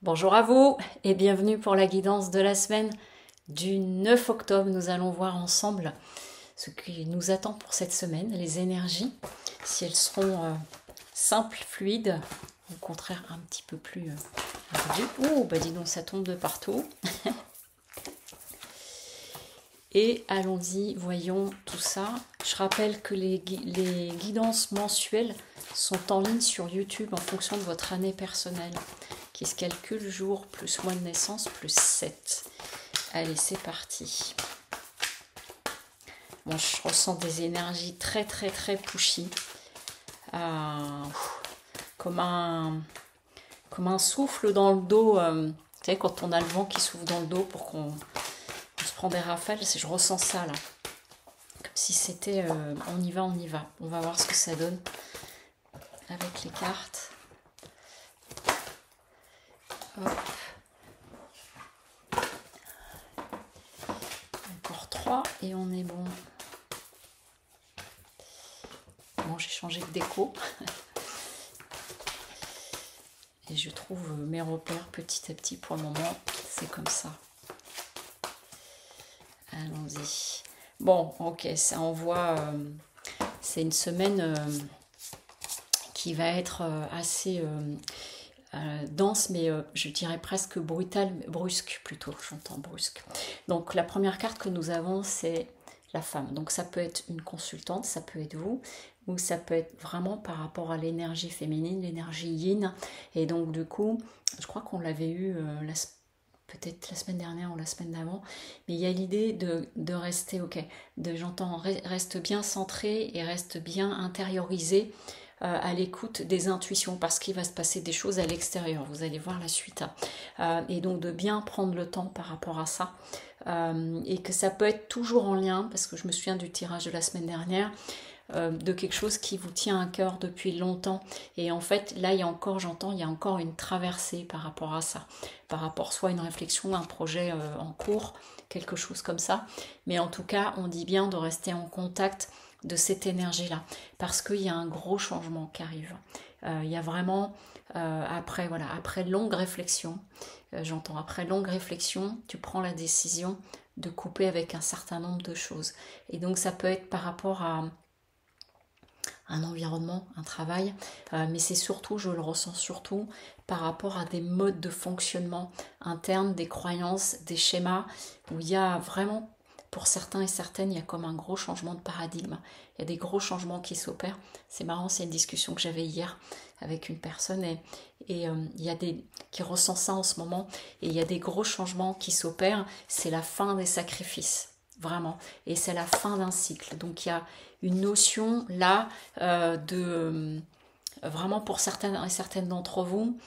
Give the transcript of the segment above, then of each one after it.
Bonjour à vous et bienvenue pour la guidance de la semaine du 9 octobre. Nous allons voir ensemble ce qui nous attend pour cette semaine, les énergies, si elles seront simples, fluides, au contraire un petit peu plus ardues. Oh, bah dis donc, ça tombe de partout. Et allons-y, voyons tout ça. Je rappelle que les guidances mensuelles sont en ligne sur YouTube en fonction de votre année personnelle, qui se calcule jour plus mois de naissance plus 7. Allez, c'est parti. Bon, je ressens des énergies très pushy. Comme un souffle dans le dos. Vous savez, quand on a le vent qui souffle dans le dos pour qu'on se prend des rafales, je ressens ça là. Comme si c'était on y va, on y va. On va voir ce que ça donne avec les cartes. Hop. Encore 3 et on est bon. Bon, j'ai changé de déco. Et je trouve mes repères petit à petit pour le moment. C'est comme ça. Allons-y. Bon, ok, ça envoie. C'est une semaine qui va être assez dense, mais je dirais presque brutale, brusque plutôt. J'entends brusque. Donc, la première carte que nous avons, c'est la femme. Donc, ça peut être une consultante, ça peut être vous, ou ça peut être vraiment par rapport à l'énergie féminine, l'énergie yin. Et donc, du coup, je crois qu'on l'avait eu peut-être la semaine dernière ou la semaine d'avant, mais il y a l'idée de rester, j'entends, reste bien centré et reste bien intériorisé à l'écoute des intuitions, parce qu'il va se passer des choses à l'extérieur, vous allez voir la suite. Et donc de bien prendre le temps par rapport à ça, et que ça peut être toujours en lien, parce que je me souviens du tirage de la semaine dernière, de quelque chose qui vous tient à cœur depuis longtemps. Et en fait, là, il y a encore une traversée par rapport à ça. Par rapport soit à une réflexion, un projet en cours, quelque chose comme ça. Mais en tout cas, on dit bien de rester en contact de cette énergie-là. Parce qu'il y a un gros changement qui arrive. Il y a vraiment, après longue réflexion, après longue réflexion, tu prends la décision de couper avec un certain nombre de choses. Et donc, ça peut être par rapport à un environnement, un travail, mais c'est surtout, je le ressens surtout par rapport à des modes de fonctionnement internes, des croyances, des schémas, où il y a vraiment, pour certains et certaines, il y a comme un gros changement de paradigme. Il y a des gros changements qui s'opèrent. C'est marrant, c'est une discussion que j'avais hier avec une personne et il y a qui ressent ça en ce moment, et il y a des gros changements qui s'opèrent. C'est la fin des sacrifices. Vraiment, et c'est la fin d'un cycle. Donc il y a une notion là vraiment pour certaines et certaines d'entre vous,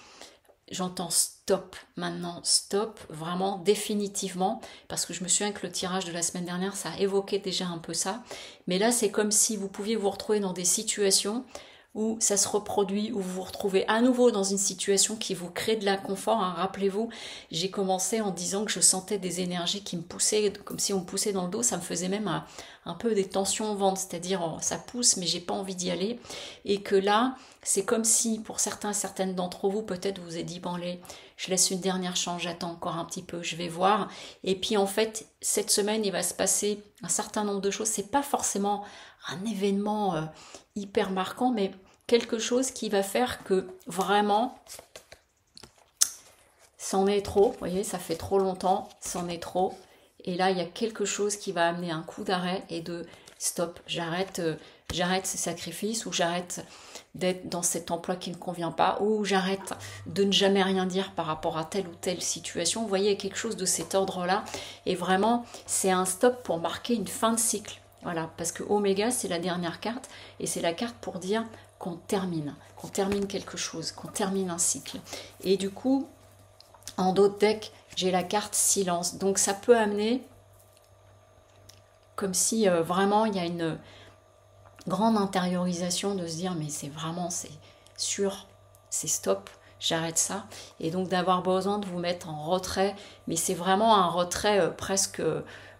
j'entends stop maintenant, stop, vraiment définitivement, parce que je me souviens que le tirage de la semaine dernière, ça a évoqué déjà un peu ça, mais là c'est comme si vous pouviez vous retrouver dans des situations où ça se reproduit, où vous vous retrouvez à nouveau dans une situation qui vous crée de l'inconfort. Hein. Rappelez-vous, j'ai commencé en disant que je sentais des énergies qui me poussaient, comme si on me poussait dans le dos, ça me faisait même un peu des tensions au ventre, c'est-à-dire ça pousse mais j'ai pas envie d'y aller. Et que là, c'est comme si pour certaines d'entre vous, peut-être vous avez dit, bon allez, je laisse une dernière chance, j'attends encore un petit peu, je vais voir. Et puis en fait, cette semaine, il va se passer un certain nombre de choses. C'est pas forcément un événement hyper marquant, mais quelque chose qui va faire que vraiment c'en est trop, vous voyez, ça fait trop longtemps, c'en est trop, et là il y a quelque chose qui va amener un coup d'arrêt et de stop, j'arrête ces sacrifices, ou j'arrête d'être dans cet emploi qui ne convient pas, ou j'arrête de ne jamais rien dire par rapport à telle ou telle situation. Vous voyez, il y a quelque chose de cet ordre-là, et vraiment c'est un stop pour marquer une fin de cycle. Voilà, parce que Oméga, c'est la dernière carte, et c'est la carte pour dire qu'on termine quelque chose, qu'on termine un cycle. Et du coup, en d'autres decks, j'ai la carte silence. Donc ça peut amener comme si vraiment il y a une grande intériorisation de se dire mais c'est sûr, c'est stop, j'arrête ça. Et donc d'avoir besoin de vous mettre en retrait, mais c'est vraiment un retrait presque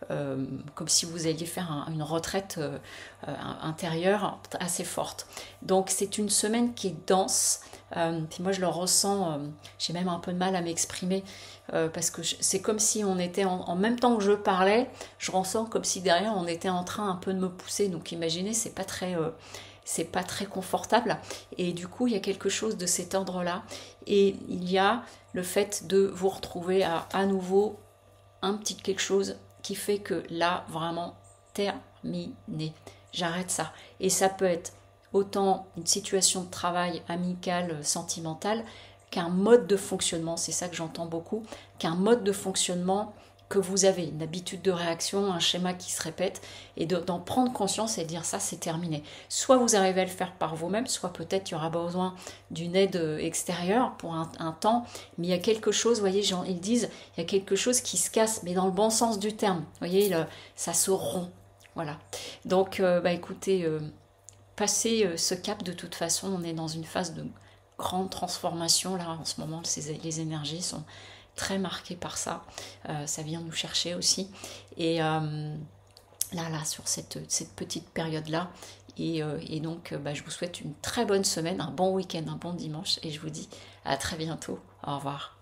comme si vous alliez faire une retraite intérieure assez forte. Donc c'est une semaine qui est dense, Puis moi je le ressens, j'ai même un peu de mal à m'exprimer parce que c'est comme si on était en même temps que je parlais, je ressens comme si derrière on était en train un peu de me pousser. Donc imaginez, c'est pas très confortable. Et du coup, il y a quelque chose de cet ordre-là. Et il y a le fait de vous retrouver à nouveau un petit quelque chose qui fait que là, vraiment, terminé. J'arrête ça. Et ça peut être autant une situation de travail amicale, sentimentale, qu'un mode de fonctionnement, c'est ça que j'entends beaucoup, qu'un mode de fonctionnement que vous avez, une habitude de réaction, un schéma qui se répète, et d'en prendre conscience et de dire ça, c'est terminé. Soit vous arrivez à le faire par vous-même, soit peut-être il y aura besoin d'une aide extérieure pour un temps, mais il y a quelque chose, vous voyez, ils disent, il y a quelque chose qui se casse, mais dans le bon sens du terme, vous voyez, ça se rompt, voilà. Donc, écoutez, passez ce cap, de toute façon, on est dans une phase de grande transformation, là, en ce moment, les énergies sont très marquées par ça. Ça vient nous chercher aussi. Et là, sur cette petite période-là. Et donc, je vous souhaite une très bonne semaine, un bon week-end, un bon dimanche. Et je vous dis à très bientôt. Au revoir.